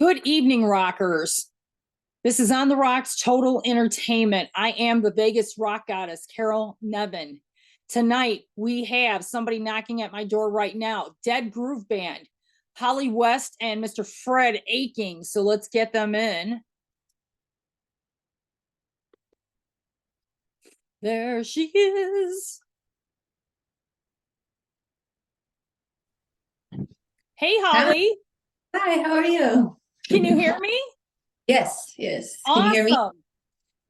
Good evening, rockers. This is On the Rocks Total Entertainment. I am the Vegas rock goddess, Carol Nevin. Tonight, we have somebody knocking at my door right now, Dead Groove Band, Holly West and Mr. Fred Aching. So let's get them in. There she is. Hey, Holly. Hi, how are you? Can you hear me? Yes, yes. Can you hear me? Awesome.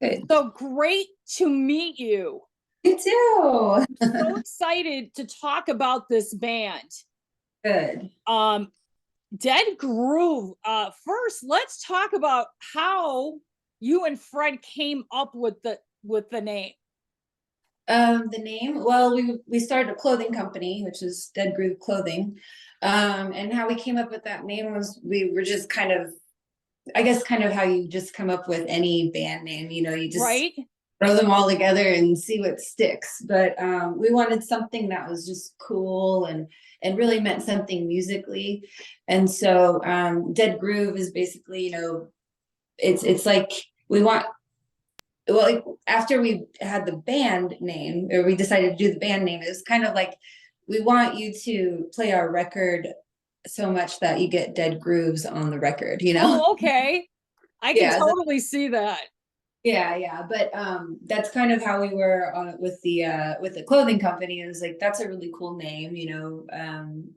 Good. So great to meet you. Me too. So excited to talk about this band. Good. Dead Groove. First, let's talk about how you and Fred came up with the name. The name, well, we started a clothing company, which is Dead Groove Clothing. And how we came up with that name was we were just kind of, I guess, kind of how you just come up with any band name, you just Right? throw them all together and see what sticks. But we wanted something that was just cool and really meant something musically. And so Dead Groove is basically, it's like we want, well, like after we had the band name, or we decided to do the band name, it was kind of like we want you to play our record so much that you get dead grooves on the record, Oh, okay. I can Yeah, totally see that. yeah. But that's kind of how we were on with the clothing company. It was like that's a really cool name,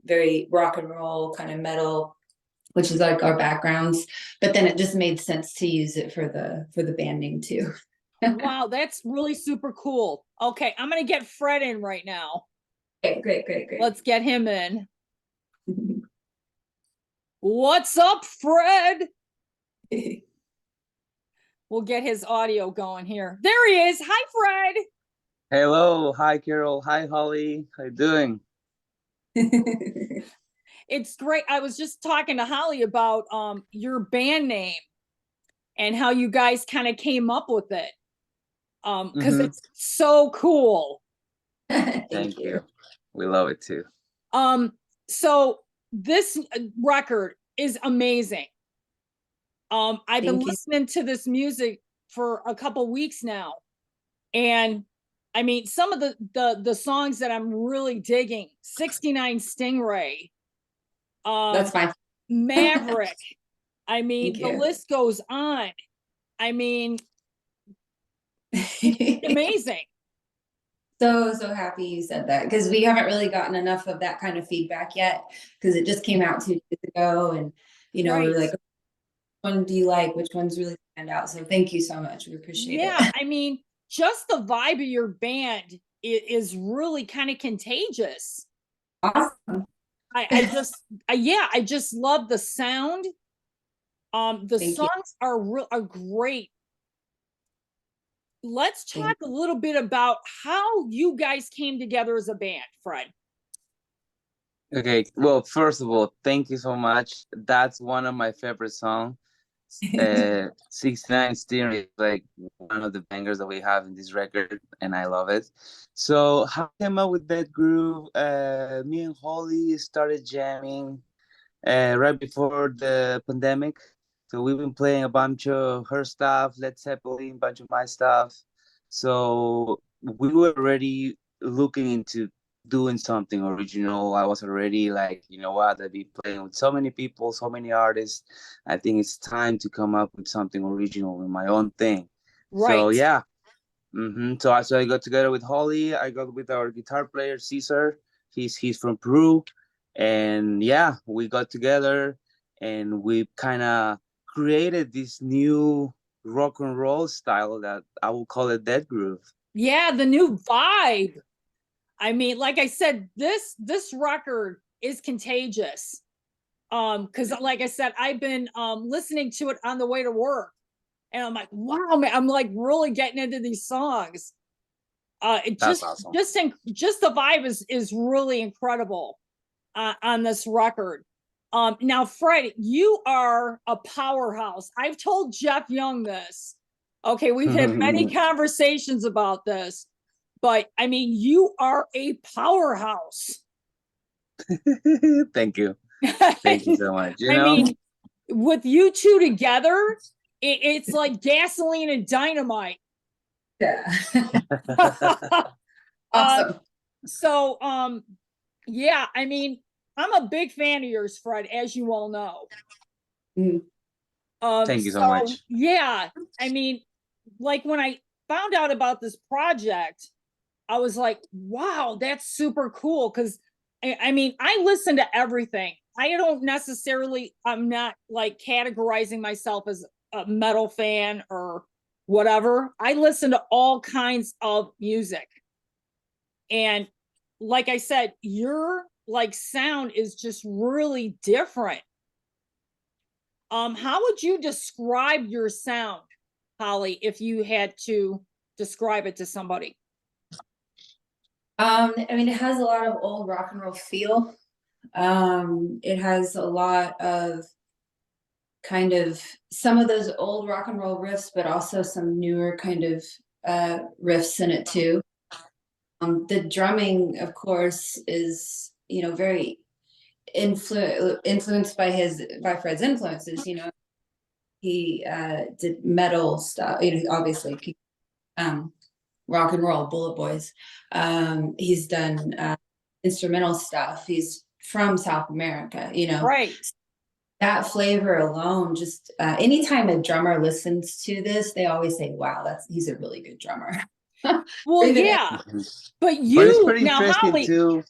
very rock and roll kind of metal, which is like our backgrounds. But then it just made sense to use it for the band name too. Wow, that's really super cool. Okay, I'm gonna get Fred in right now. Okay, great. Let's get him in. What's up, Fred? We'll get his audio going here. There he is. Hi, Fred. Hello, hi Carol, hi Holly, how you doing? It's great. I was just talking to Holly about your band name and how you guys kind of came up with it. Because it's so cool. Thank you. We love it too. So this record is amazing. I've been listening to this music for a couple weeks now, and I mean some of the songs that I'm really digging: 69 Stingray, That's fine. Maverick. I mean, the list goes on. I mean, amazing. So happy you said that, because we haven't really gotten enough of that kind of feedback yet, because it just came out 2 days ago, and Right. we're like, which one do you like, which ones really stand out? So thank you so much, we appreciate it. I mean, just the vibe of your band is really kind of contagious. Awesome. I just love the sound. The Thank songs are great. Let's talk a little bit about how you guys came together as a band, Fred. Okay, well, first of all, thank you so much. That's one of my favorite songs. 69 Steering is like one of the bangers that we have in this record, and I love it. So how I came up with that groove? Me and Holly started jamming right before the pandemic. So we've been playing a bunch of her stuff, Led Zeppelin, a bunch of my stuff. So we were already looking into doing something original. I was already like, you know what, I've been playing with so many people, so many artists. I think it's time to come up with something original in my own thing. Right. So yeah. So I got together with Holly. I got with our guitar player, Cesar. He's from Peru. And yeah, we got together and we kind of created this new rock and roll style that I will call it Dead Groove. Yeah, the new vibe. I mean, like I said, this record is contagious. Because like I said, I've been listening to it on the way to work, and I'm like, wow, man, I'm like really getting into these songs. It That's just awesome. just the vibe is really incredible on this record. Now, Fred, you are a powerhouse. I've told Jeff Young this. Okay, we've had many conversations about this, but I mean, you are a powerhouse. Thank you. Thank you so much. I mean, with you two together, it's like gasoline and dynamite. Yeah. Uh, Awesome. so, yeah, I mean, I'm a big fan of yours, Fred, as you all know. Mm. Thank you so So, much. yeah, I mean, like when I found out about this project, I was like, wow, that's super cool. Cause I mean, I listen to everything. I don't necessarily, I'm not like categorizing myself as a metal fan or whatever. I listen to all kinds of music. And like I said, your like sound is just really different. How would you describe your sound, Holly, if you had to describe it to somebody? I mean, it has a lot of old rock and roll feel. It has a lot of kind of some of those old rock and roll riffs, but also some newer kind of riffs in it too. The drumming, of course, is, you know, very influenced by Fred's influences. You know, he did metal stuff. You know, obviously, rock and roll, Bullet Boys. He's done instrumental stuff. He's from South America. You know, Right. that flavor alone, just anytime a drummer listens to this, they always say, wow, he's a really good drummer. Well, Or even yeah, but But it's you pretty now, interesting Holly. too.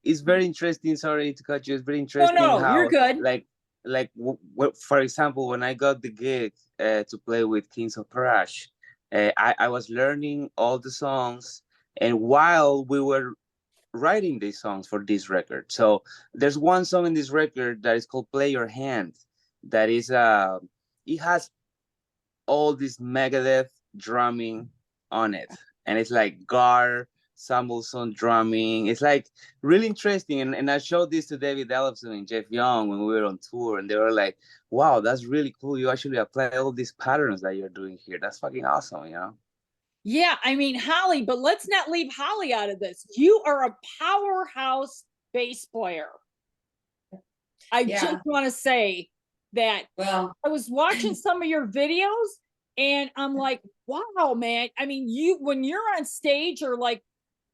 It's very interesting. Sorry to cut you. It's very No, interesting no, you're how, good. for example, when I got the gig to play with Kings of Crash, I was learning all the songs, and while we were writing these songs for this record, so there's one song in this record that is called "Play Your Hand," that is it has all this Megadeth drumming on it, and it's like Gar Samuelson drumming. It's like really interesting, and I showed this to David Ellefson and Jeff Young when we were on tour, and they were like, "Wow, that's really cool. You actually apply all these patterns that you're doing here. That's fucking awesome," you know? Yeah, I mean, Holly, but let's not leave Holly out of this. You are a powerhouse bass player. I just yeah. want to say that Well, I was watching some of your videos and I'm like, wow, man. I mean, you, when you're on stage or like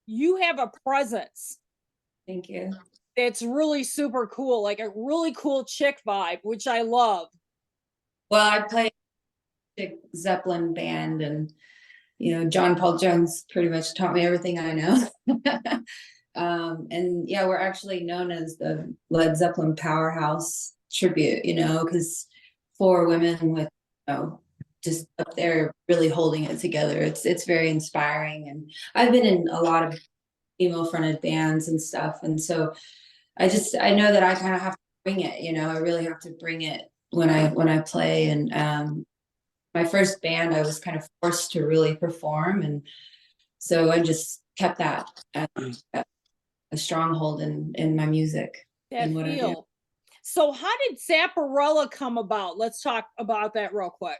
you have a presence thank you. that's really super cool, like a really cool chick vibe, which I love. Well, I play a Zeppelin band, and you know, John Paul Jones pretty much taught me everything I know. And yeah, we're actually known as the Led Zeppelin powerhouse tribute, you know, because 4 women with, you know, just up there really holding it together. It's very inspiring. And I've been in a lot of female fronted bands and stuff. And so I know that I kind of have to bring it, you know, I really have to bring it when I play. And my first band, I was kind of forced to really perform. And so I just kept that a stronghold in my music That and what I do. feel. So how did Zapparella come about? Let's talk about that real quick.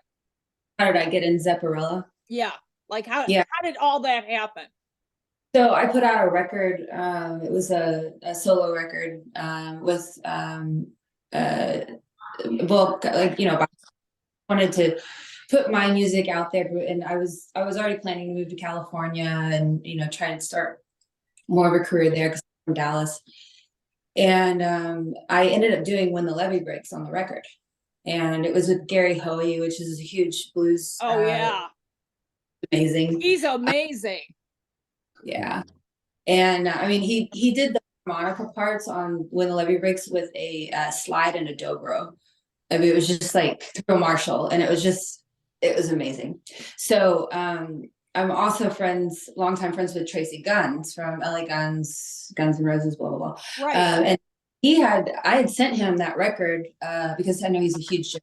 How did I get in Zepparella? Yeah. Like Yeah. how did all that happen? So I put out a record. It was a solo record with well, like, you know, I wanted to put my music out there, and I was already planning to move to California and, you know, try and start more of a career there because I'm from Dallas. And I ended up doing When the Levee Breaks on the record. And it was with Gary Hoey, which is a huge blues. Oh yeah. Amazing. He's amazing. Yeah. And I mean, he did the harmonica parts on When the Levee Breaks with a slide and a dobro. I mean, it was just like through a Marshall, and it was amazing. So I'm also longtime friends with Tracy Guns from LA Guns, Guns N' Roses, blah, blah, blah. Right. And I had sent him that record because I know he's a huge so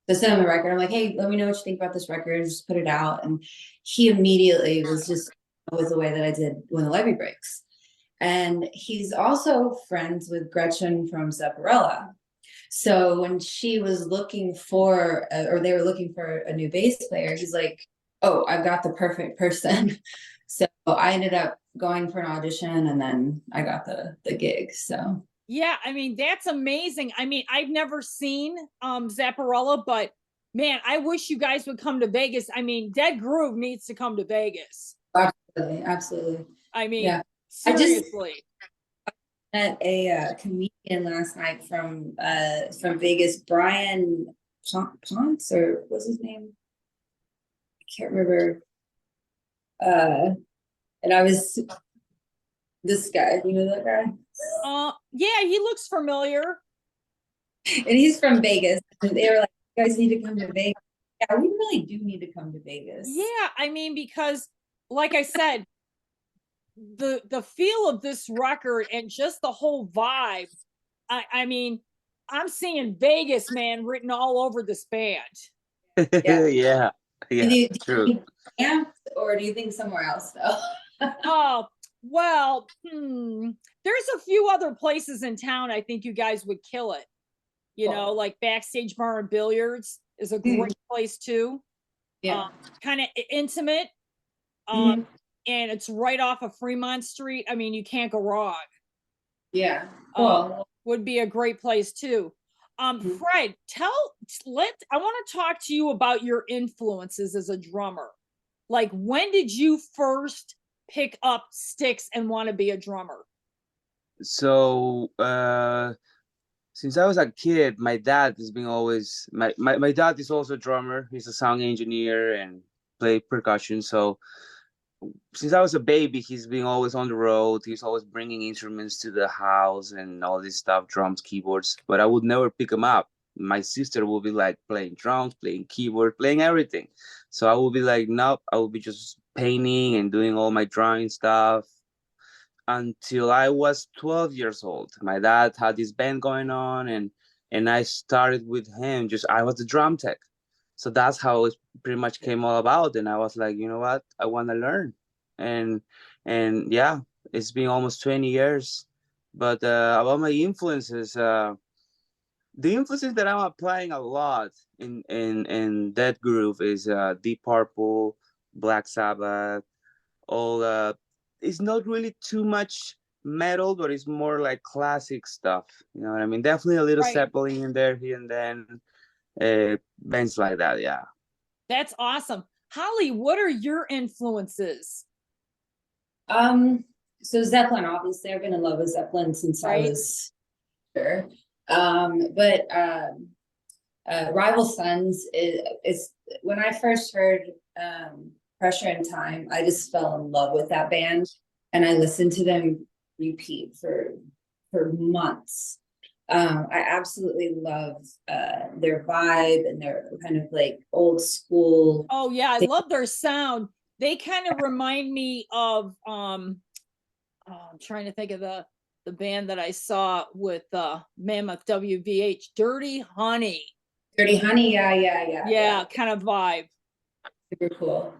I sent him the record. I'm like, hey, let me know what you think about this record. Just put it out. And he immediately was just with the way that I did When the Levee Breaks. And he's also friends with Gretchen from Zepparella. So when she was looking for, or they were looking for a new bass player, he's like, oh, I've got the perfect person. So I ended up going for an audition, and then I got the gig. So Yeah, I mean, that's amazing. I mean, I've never seen Zapparella, but man, I wish you guys would come to Vegas. I mean, Dead Groove needs to come to Vegas. Absolutely, absolutely. I mean, Yeah. I just seriously. met a comedian last night from Vegas, Brian Ponce, or what's his name? I can't remember. And I was this guy, you know that guy? Yeah, he looks familiar. And he's from Vegas. And they were like, you guys need to come to Vegas. Yeah, we really do need to come to Vegas. Yeah, I mean, because like I said, the feel of this record and just the whole vibe. I mean, I'm seeing Vegas, man, written all over this band. Yeah. Yeah, yeah, Do you true. think Banff, or do you think somewhere else though? Oh, well, there's a few other places in town I think you guys would kill it. You know, like Backstage Bar and Billiards is a great place too. Yeah. Kind of intimate. Mhm. And it's right off of Fremont Street. I mean, you can't go wrong. Yeah. Um, Cool. would be a great place too. Fred, I want to talk to you about your influences as a drummer. Like, when did you first pick up sticks and want to be a drummer? So since I was a kid, my dad has been always my dad is also a drummer. He's a sound engineer and play percussion. So since I was a baby, he's been always on the road. He's always bringing instruments to the house and all this stuff, drums, keyboards. But I would never pick them up. My sister will be like playing drums, playing keyboard, playing everything. So I will be like, nope. I will be just painting and doing all my drawing stuff until I was 12 years old. My dad had this band going on, and I started with him. Just I was the drum tech, so that's how it pretty much came all about. And I was like, you know what, I want to learn, and yeah, it's been almost 20 years. But about my influences, the influences that I'm applying a lot in that groove is Deep Purple, Black Sabbath, all it's not really too much metal, but it's more like classic stuff. You know what I mean? Definitely a little Right. Zeppelin in there here and then, bands like that. Yeah. That's awesome. Holly, what are your influences? Um, so Zeppelin, obviously, I've been in love with Zeppelin since I Right. was sure. But Rival Sons is when I first heard Pressure in Time, I just fell in love with that band, and I listened to them repeat for months. I absolutely love their vibe and their kind of like old school. Oh yeah, I love their sound. They kind of remind me of I'm trying to think of the band that I saw with Mammoth WVH, Dirty Honey. Dirty Honey, yeah. Yeah, kind of vibe. Super cool.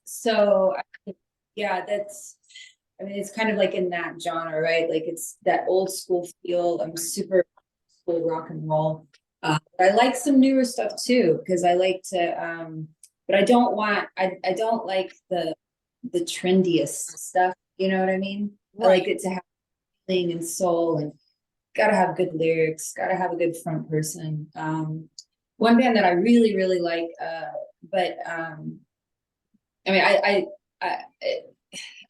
So yeah, I mean, it's kind of like in that genre, right? Like it's that old school feel. I'm super school rock and roll. But I like some newer stuff too, because I like to, but I don't like the trendiest stuff. You know what I mean? I like Right. it to have feeling and soul, and gotta have good lyrics, gotta have a good front person. One band that I really, really like, but I mean, I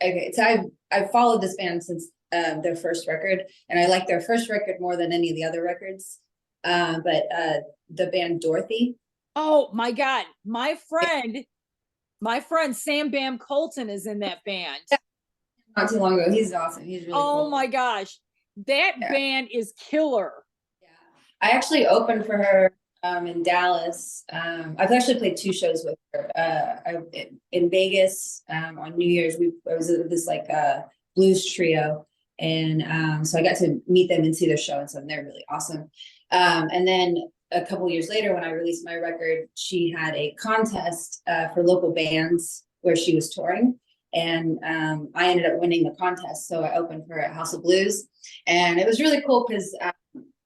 okay, so I've followed this band since their first record, and I like their first record more than any of the other records. But the band Dorothy. Oh my God. My friend Sam Bam Colton is in that band. Not too long ago. He's awesome. He's really Oh cool. my gosh. That Yeah. band is killer. Yeah. I actually opened for her in Dallas. I've actually played 2 shows with her. In Vegas on New Year's. I was with this like blues trio, and so I got to meet them and see their show, and so they're really awesome. And then a couple years later, when I released my record, she had a contest for local bands where she was touring. And I ended up winning the contest. So I opened for at House of Blues. And it was really cool because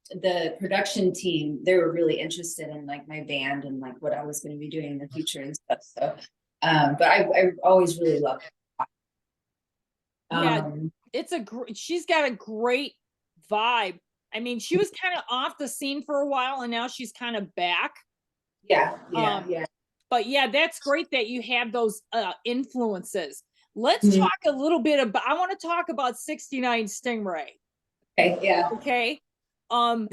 the production team, they were really interested in like my band and like what I was going to be doing in the future and stuff. So, but I always really loved it. Yeah. Um, She's got a great vibe. I mean, she was kind of off the scene for a while and now she's kind of back. yeah, Um, But yeah, that's great that you have those influences. Let's Mhm. talk a little bit about, I want to talk about 69 Stingray. Okay, yeah. Okay. Um,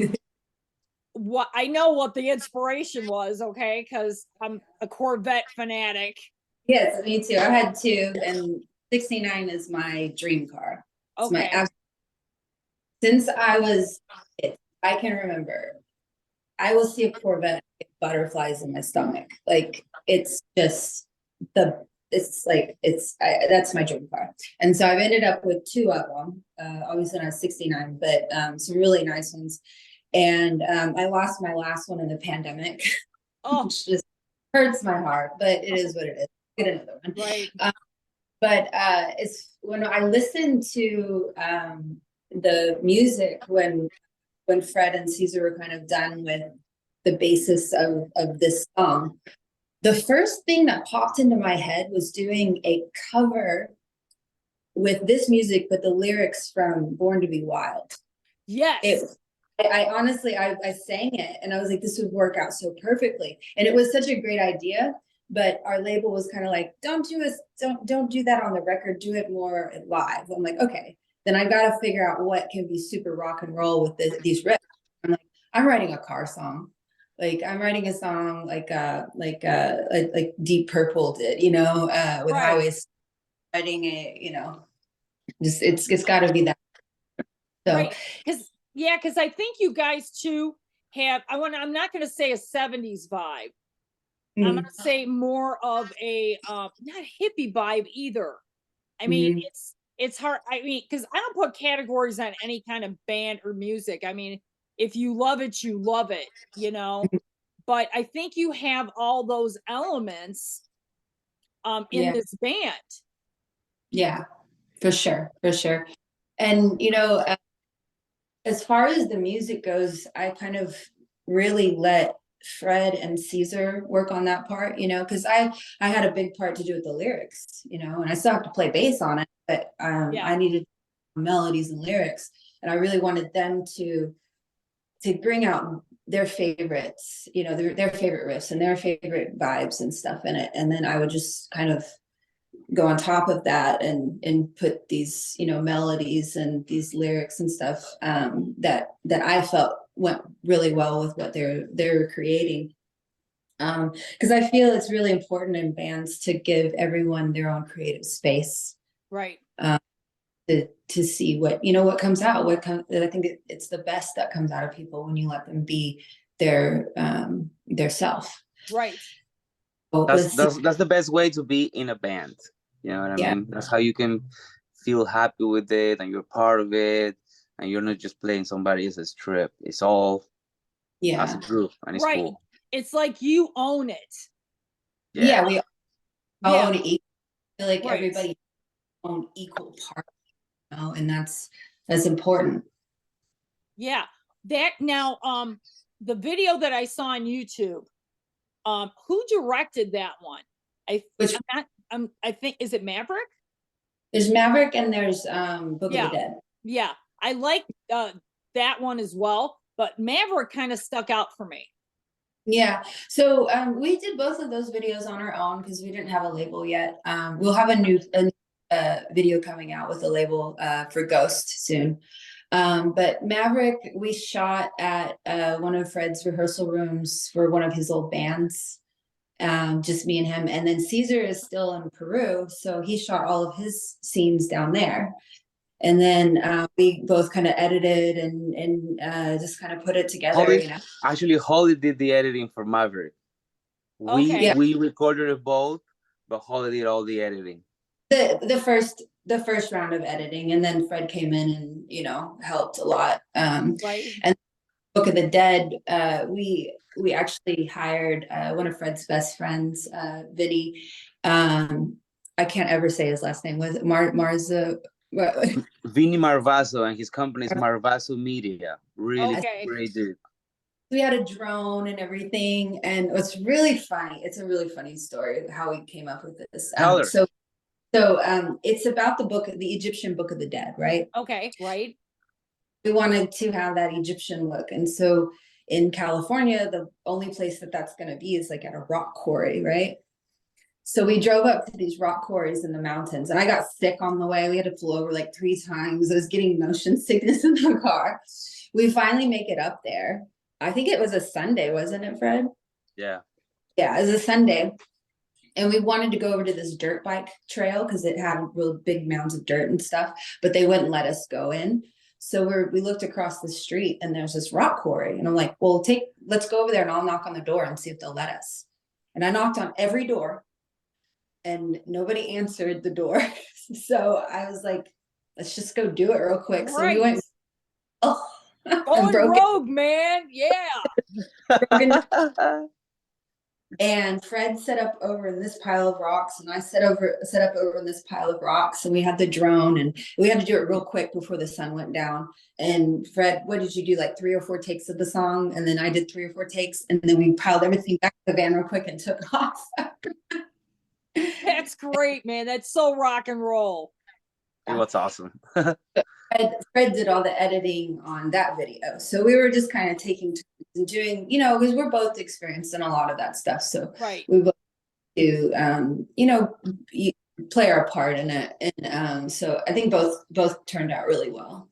what I know what the inspiration was, okay, because I'm a Corvette fanatic. Yes, me too. I had two, and 69 is my dream car. It's my Okay. since I was, I can remember, I will see a Corvette with butterflies in my stomach. Like it's just that's my dream car. And so I've ended up with two of them. Obviously not 69, but some really nice ones. And I lost my last one in the pandemic, Oh, which just hurts my heart, but it is what it is. Get another one. right. But it's when I listen to the music when Fred and Caesar were kind of done with the basis of this song, the first thing that popped into my head was doing a cover with this music, but the lyrics from Born to Be Wild. Yes. I honestly, I sang it and I was like, this would work out so perfectly. And it was such a great idea, but our label was kind of like, don't do that on the record, do it more live. I'm like, okay, then I got to figure out what can be super rock and roll with these riffs. I'm like, I'm writing a car song. Like I'm writing a song like Deep Purple did, with Right. Highways, writing it, just it's got to be that. So Right. Because I think you guys too have, I'm not going to say a 70s vibe. I'm going to say more of a, not hippie vibe either. I mean, Mhm. it's hard. I mean, because I don't put categories on any kind of band or music. I mean, if you love it, you love it, but I think you have all those elements in Yeah. this band. Yeah, for sure, for sure. And as far as the music goes, I kind of really let Fred and Caesar work on that part, because I had a big part to do with the lyrics, and I still have to play bass on it, but Yeah. I needed melodies and lyrics, and I really wanted them to bring out their favorites, their favorite riffs and their favorite vibes and stuff in it, and then I would just kind of go on top of that and put these melodies and these lyrics and stuff that I felt went really well with what they're creating, because I feel it's really important in bands to give everyone their own creative space, Right. To see what comes out. I think it's the best that comes out of people when you let them be their self. Right. That's the best way to be in a band. You know what I mean? That's how you can feel happy with it and you're part of it and you're not just playing somebody else's trip. It's all as a group and it's right. cool. It's like you own it. Yeah, we all own it. I feel like Right. everybody own equal part, and that's important. Yeah. That now, the video that I saw on YouTube, who directed that one? I think, is it Maverick? There's Maverick and there's Book of the Dead. Yeah. I like that one as well, but Maverick kind of stuck out for me. Yeah. So we did both of those videos on our own because we didn't have a label yet. We'll have a new video coming out with a label for Ghost soon. But Maverick, we shot at one of Fred's rehearsal rooms for one of his old bands, just me and him. And then Caesar is still in Peru, so he shot all of his scenes down there. And then we both kind of edited and just kind of put it together. Actually, Holly did the editing for Maverick. We recorded it both, but Holly did all the editing. The first round of editing, and then Fred came in and helped a lot. Right. And Book of the Dead, we actually hired one of Fred's best friends, Vinny. I can't ever say his last name. Was it Marza? Vinny Marvaso, and his company is Marvaso Media. Really great dude. We had a drone and everything, and it's really funny. It's a really funny story how we came up with this. So it's about the Egyptian Book of the Dead, right? Okay, right. We wanted to have that Egyptian look. And so in California, the only place that that's going to be is like at a rock quarry, right? So we drove up to these rock quarries in the mountains, and I got sick on the way. We had to pull over like 3 times. I was getting motion sickness in the car. We finally make it up there. I think it was a Sunday, wasn't it, Fred? Yeah. Yeah, it was a Sunday. And we wanted to go over to this dirt bike trail because it had real big mounds of dirt and stuff, but they wouldn't let us go in. So we looked across the street and there's this rock quarry. And I'm like, well, let's go over there and I'll knock on the door and see if they'll let us. And I knocked on every door and nobody answered the door. So I was like, let's just go do it real quick. So we went, oh, and Going broke it. rogue, man. Yeah. And Fred set up over in this pile of rocks, and I set up over in this pile of rocks, and we had the drone, and we had to do it real quick before the sun went down. And Fred, what did you do? Like 3 or 4 takes of the song, and then I did 3 or 4 takes, and then we piled everything back in the van real quick and took off. That's great, man. That's so rock and roll. It was awesome. Fred did all the editing on that video, so we were just kind of taking turns and doing, because we're both experienced in a lot of that stuff. So Right. we both do, play our part in it, and so I think both turned out really well.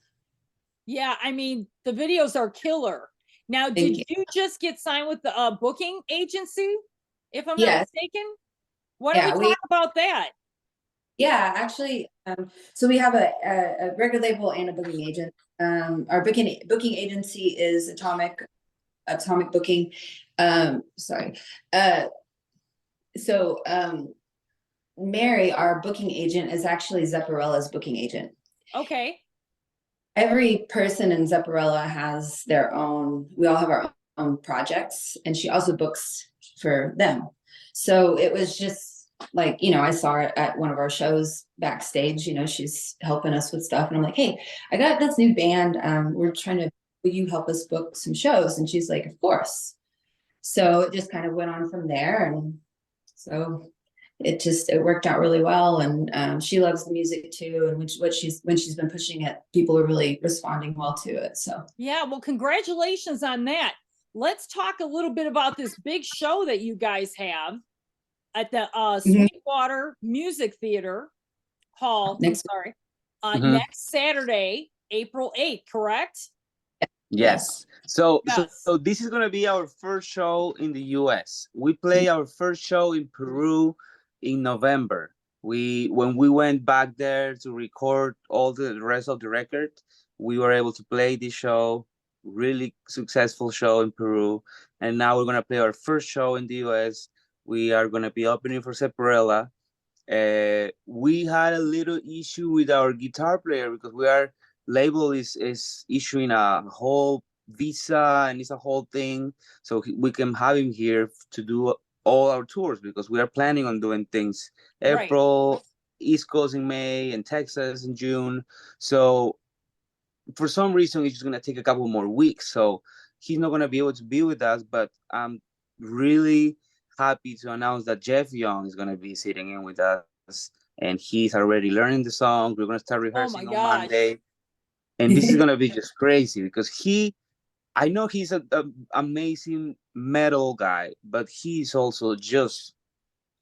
Yeah, I mean, the videos are killer. Now, did you just get signed with the booking agency, if I'm not Yes. mistaken? Why don't we talk about that? Yeah, actually, so we have a record label and a booking agent. Our booking agency is Atomic Booking. So Mary, our booking agent, is actually Zepparella's booking agent. Okay. Every person in Zepparella has their own, we all have our own projects, and she also books for them. So it was just like, I saw her at one of our shows backstage, she's helping us with stuff. And I'm like, hey, I got this new band. Will you help us book some shows? And she's like, of course. So it just kind of went on from there. And so it worked out really well. And she loves the music too. And when she's been pushing it, people are really responding well to it. So yeah, well, congratulations on that. Let's talk a little bit about this big show that you guys have at the Sweetwater Music Theater Hall. Next Saturday, April 8th, correct? Yes. So this is gonna be our first show in the US. We play our first show in Peru in November. When we went back there to record all the rest of the record, we were able to play this show, really successful show in Peru. And now we're gonna play our first show in the US. We are going to be opening for Zepparella. We had a little issue with our guitar player because our label is issuing a whole visa, and it's a whole thing. So we can have him here to do all our tours, because we are planning on doing things April, East Coast in May, and Texas in June. So for some reason, it's just going to take a couple more weeks. So he's not going to be able to be with us, but I'm really happy to announce that Jeff Young is going to be sitting in with us, and he's already learning the song. We're going to start rehearsing on Monday, and this is going to be just crazy because I know he's an amazing metal guy, but he's also just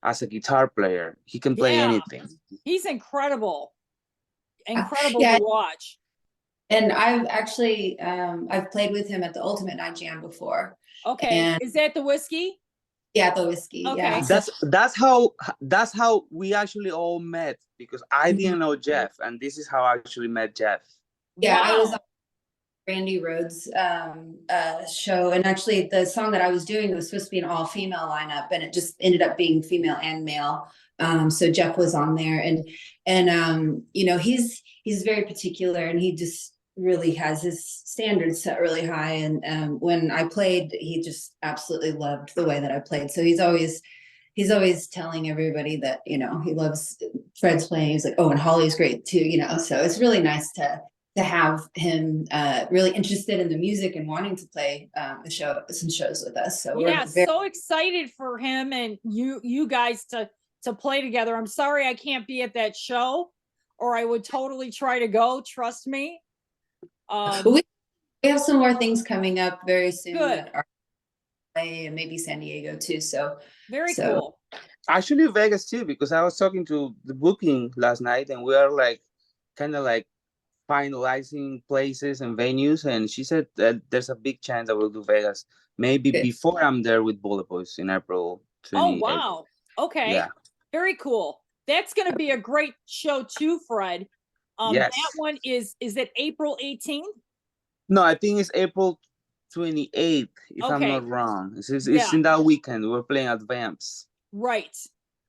as a guitar player, he can play anything. He's incredible to watch. And I've actually I've played with him at the Ultimate Night Jam before. Okay, is that the Whiskey? Yeah, the Whiskey. Okay. Yeah. That's how we actually all met, because I didn't know Jeff, and this is how I actually met Jeff. Yeah, I was on Randy Rhoads show, and actually the song that I was doing was supposed to be an all-female lineup, and it just ended up being female and male. So Jeff was on there, and he's very particular, and he just really has his standards set really high. And when I played, he just absolutely loved the way that I played. So he's always telling everybody that, he loves Fred's playing. He's like, oh, and Holly's great too, so it's really nice to have him really interested in the music and wanting to play some shows with us. So we're so excited for him and you guys to to play together. I'm sorry I can't be at that show, or I would totally try to go. Trust me. But we have some more things coming up very soon Good. that are LA and maybe San Diego too. So Very So- cool. Actually, Vegas too, because I was talking to the booking last night, and we are like, kind of like finalizing places and venues, and she said that there's a big chance that we'll do Vegas maybe Good. before I'm there with Bullet Boys in April 28th. Oh, wow. Okay. Yeah. Very cool. That's going to be a great show too, Fred. Yes. That one is it April 18th? No, I think it's April 28th, if I'm Okay. not wrong. It's Yeah. in that weekend. We're playing at Vamps. Right.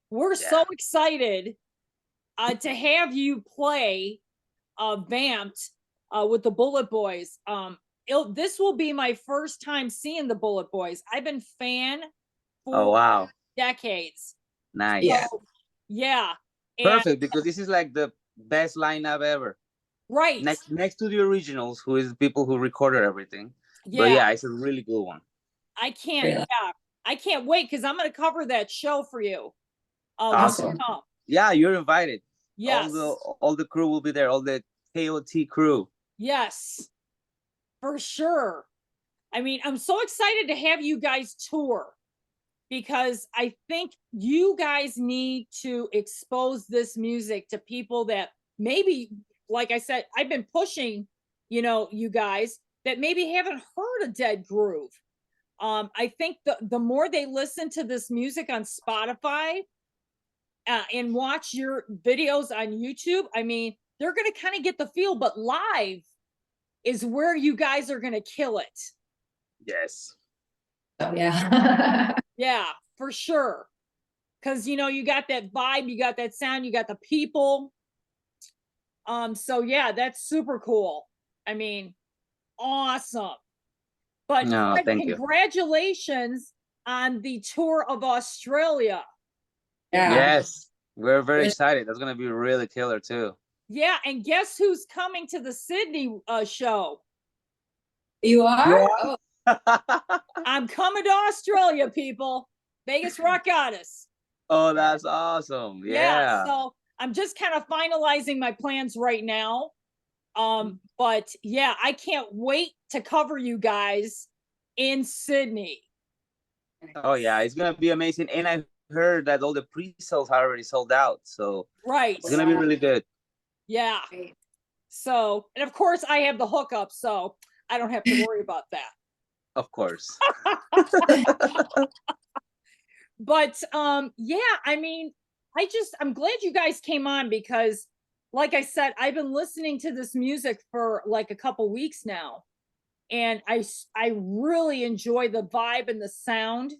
We're so excited to have you play Vamped with the Bullet Boys. This will be my first time seeing the Bullet Boys. I've been fan for Oh, wow. decades. Nice. Yeah. So, yeah. And- Perfect, because this is like the best lineup ever. Right. Next to the originals, who is the people who recorded everything. Yeah. But yeah, it's a really good one. I can't. Yeah. Yeah. I can't wait because I'm going to cover that show for you. when you Awesome. come. Yeah, you're invited. Yes. All the crew will be there. All the KOT crew. Yes. For sure. I mean, I'm so excited to have you guys tour because I think you guys need to expose this music to people that maybe, like I said, I've been pushing, you guys that maybe haven't heard of Dead Groove. I think the more they listen to this music on Spotify and watch your videos on YouTube, I mean, they're going to kind of get the feel, but live is where you guys are going to kill it. Yes. Oh, yeah. Yeah, for sure. Because, you got that vibe, you got that sound, you got the people. So yeah, that's super cool. I mean, awesome. But No, Fred, thank you. congratulations on the tour of Australia. Yeah. Yes. We're very excited. That's gonna be really killer too. Yeah, and guess who's coming to the Sydney show? You are? Yeah. Oh, I'm coming to Australia, people. Vegas Rock Goddess. Oh, that's awesome. Yeah. So I'm just kind of finalizing my plans right now. But yeah, I can't wait to cover you guys in Sydney. Oh yeah, it's gonna be amazing. And I heard that all the pre-sales are already sold out. So Right. it's gonna be really good. Yeah. great. So, and of course I have the hookup, so I don't have to worry about that. Of course. But yeah, I mean, I'm glad you guys came on because like I said, I've been listening to this music for like a couple weeks now. And I really enjoy the vibe and the sound.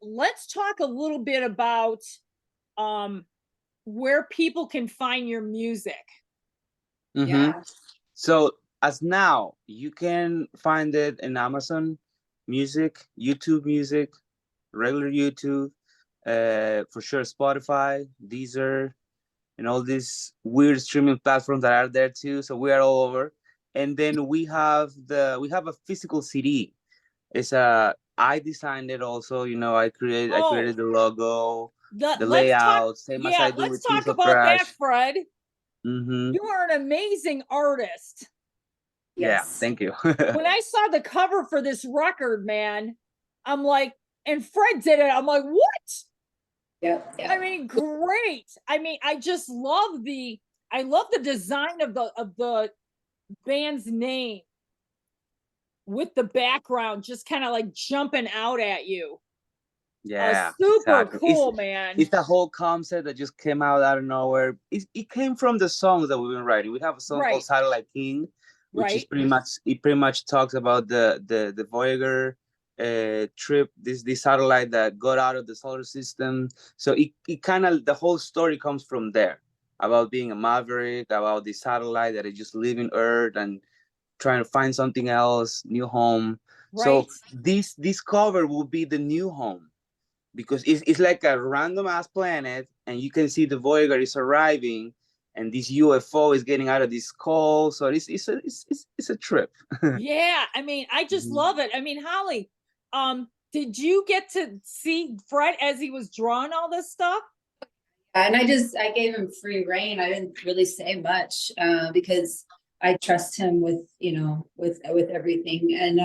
Let's talk a little bit about where people can find your music. Mhm. Yeah. So as now, you can find it in Amazon Music, YouTube Music, regular YouTube, for sure Spotify, Deezer, and all these weird streaming platforms that are there too. So we are all over. And then we have a physical CD. I designed it also. I created the logo, the Let's layout, talk, same as I do let's with talk Kings of about that, Trash. Fred. Mm-hmm. You are an amazing artist. Yeah, Yes. thank you. When I saw the cover for this record, man, I'm like, and Fred did it. I'm like, what? Yeah. Yeah. I mean, great. I mean, I just love the design of the band's name with the background just kind of like jumping out at you. Yeah, Super exactly. cool, man. It's the whole concept that just came out of nowhere. It came from the songs that we've been writing. We have a song Right. called Satellite King, which is Right. pretty much talks about the Voyager trip, this satellite that got out of the solar system. So it kind of, the whole story comes from there, about being a maverick, about the satellite that is just leaving Earth and trying to find something else, new home. Right. So this cover will be the new home, because it's like a random ass planet, and you can see the Voyager is arriving, and this UFO is getting out of this skull. So it's a trip. Yeah, I mean, I just Mhm. love it. I mean, Holly, Did you get to see Fred as he was drawing all this stuff? And I gave him free reign. I didn't really say much, because I trust him with, with everything. And,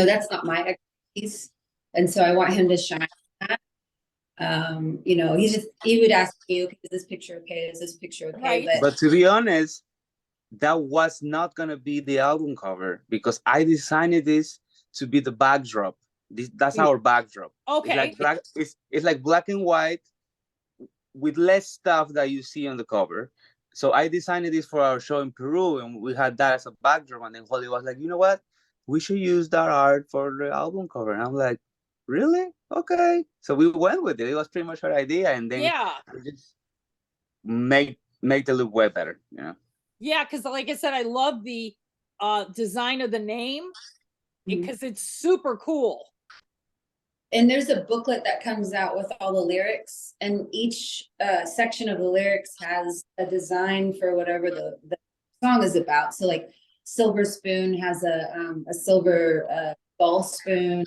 that's not my expertise. And so I want him to shine. He would ask me, okay, is this picture okay? Is this picture okay? Right. But to be honest, that was not gonna be the album cover because I designed this to be the backdrop. That's our backdrop. Okay. It's like black and white with less stuff that you see on the cover. So I designed this for our show in Peru, and we had that as a backdrop. And then Holly was like, you know what? We should use that art for the album cover. And I'm like, really? Okay. So we went with it. It was pretty much our idea, and then Yeah. we just make the look way better. Yeah, because like I said, I love the design of the name because it's super cool. And there's a booklet that comes out with all the lyrics, and each section of the lyrics has a design for whatever the song is about. So like Silver Spoon has a silver ball spoon.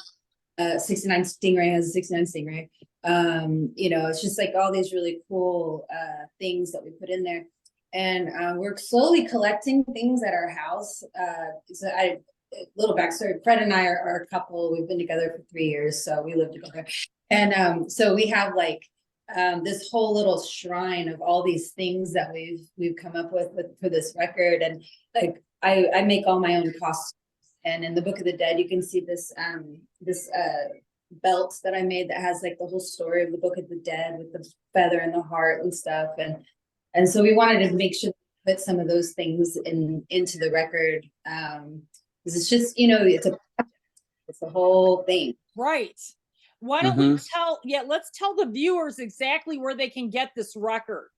69 Stingray has a 69 Stingray. It's just like all these really cool things that we put in there. And we're slowly collecting things at our house. Little backstory, Fred and I are a couple. We've been together for 3 years, so we live together. And so we have like this whole little shrine of all these things that we've come up with for this record. And like I make all my own costumes. And in the Book of the Dead, you can see this belt that I made that has like the whole story of the Book of the Dead with the feather and the heart and stuff. And so we wanted to make sure to put some of those things into the record. Because it's just, it's the whole thing. Right. Why don't we let's tell the viewers exactly where they can get this record.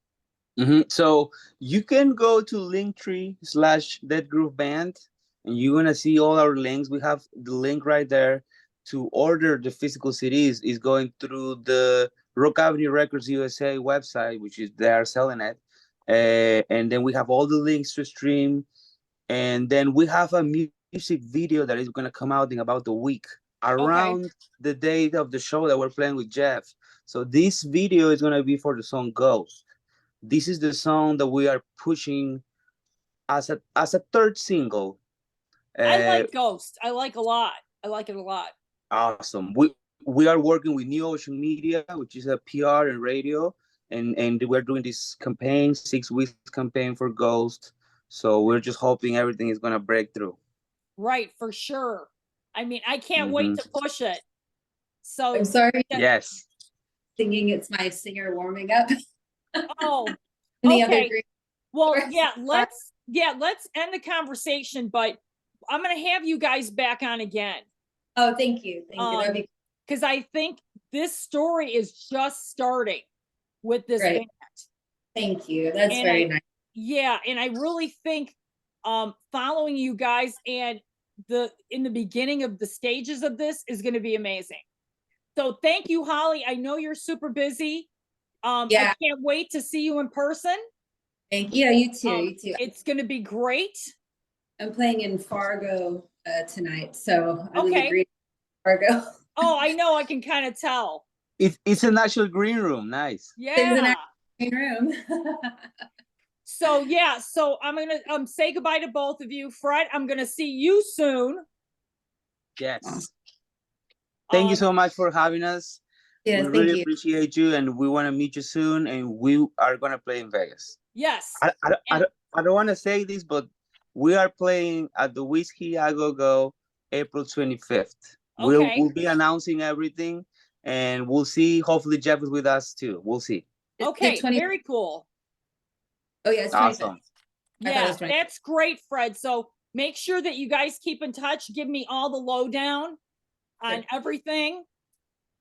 So you can go to Linktree/Dead Groove Band, and you're gonna see all our links. We have the link right there to order the physical CDs. Is going through the Rock Avenue Records USA website, which is they are selling it. And then we have all the links to stream. And then we have a music video that is going to come out in about a week around the date of the show that we're playing with Jeff. So this video is going to be for the song Ghost. This is the song that we are pushing as a third single. I like Ghost. I like it a lot. Awesome. We are working with New Ocean Media, which is a PR and radio. And we're doing this campaign, 6 weeks campaign for Ghost. So we're just hoping everything is gonna break through. Right, for sure. I mean, I can't wait to push it. So I'm sorry. Yes. Thinking it's my singer warming up. Oh, okay. Well, let's end the conversation, but I'm gonna have you guys back on again. Oh, thank you. Because I think this story is just starting with this band. Thank you. That's very nice. Yeah, and I really think following you guys and in the beginning of the stages of this is going to be amazing. So thank you, Holly. I know you're super busy. I can't wait to see you in person. Thank you. You too. You too. It's going to be great. I'm playing in Fargo tonight, so I'm in the green Fargo. Oh, I know. I can kind of tell. It's an actual green room. Nice. Yeah. It's an actual green room. So I'm gonna say goodbye to both of you. Fred, I'm gonna see you soon. Yes. Thank you so much for having us. Yes, we really appreciate you, and we want to meet you soon, and we are gonna play in Vegas. Yes. I don't want to say this, but we are playing at the Whiskey A Go Go April 25th. Okay. We'll be announcing everything, and we'll see. Hopefully Jeff is with us too. We'll see. Okay, very cool. Oh yeah, it's awesome. Yeah, that's great, Fred. So make sure that you guys keep in touch. Give me all the lowdown on everything.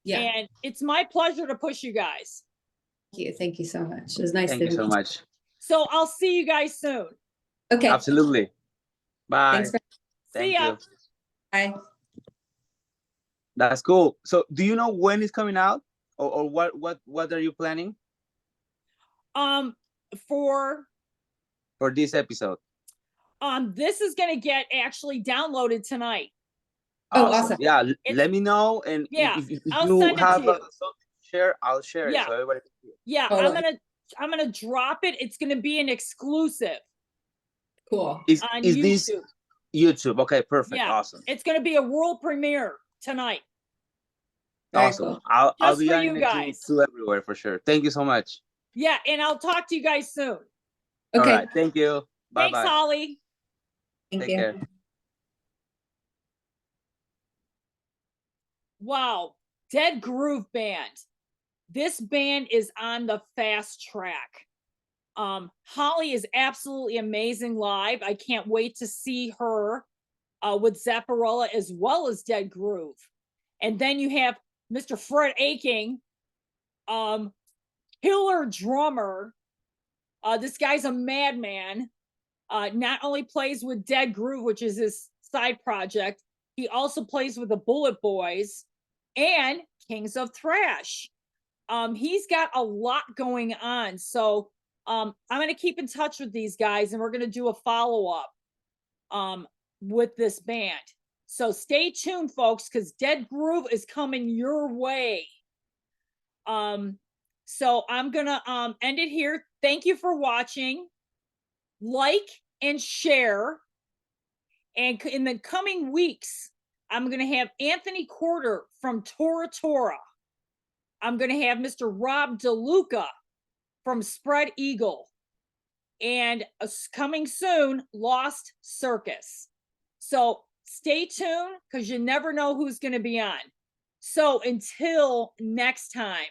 Yeah. And it's my pleasure to push you guys. Thank you. Thank you so much. It was nice to meet you. Thank you so much. So I'll see you guys soon. Okay. Absolutely. Bye. See ya. You. Bye. That's cool. So do you know when it's coming out? Or what are you planning? For this episode. This is gonna get actually downloaded tonight. Oh, awesome. Yeah, It's- let me know, and Yeah, if I'll you send it to have you. something to share, I'll share it Yeah. so everybody can see it. Yeah, Totally. I'm gonna drop it. It's gonna be an exclusive Cool. on Is this YouTube. YouTube? Okay, perfect, Yeah, awesome, it's gonna be a world premiere tonight, Very awesome. cool. I'll just be for adding you it guys. to everywhere for sure. Thank you so much. Yeah, and I'll talk to you guys soon. All Okay. right, thank you. Bye Thanks, bye. Holly. Thank Take you. care. Wow, Dead Groove Band. This band is on the fast track. Holly is absolutely amazing live. I can't wait to see her with Zapparella as well as Dead Groove. And then you have Mr. Fred Aching, killer drummer. This guy's a madman. Not only plays with Dead Groove, which is his side project, he also plays with the Bullet Boys and Kings of Thrash. He's got a lot going on. So I'm going to keep in touch with these guys, and we're going to do a follow-up with this band. So stay tuned, folks, because Dead Groove is coming your way. So I'm going to end it here. Thank you for watching. Like and share. And in the coming weeks, I'm going to have Anthony Corder from Tora Tora. I'm going to have Mr. Rob DeLuca from Spread Eagle. And coming soon, Lost Circus. So stay tuned because you never know who's going to be on. So until next time,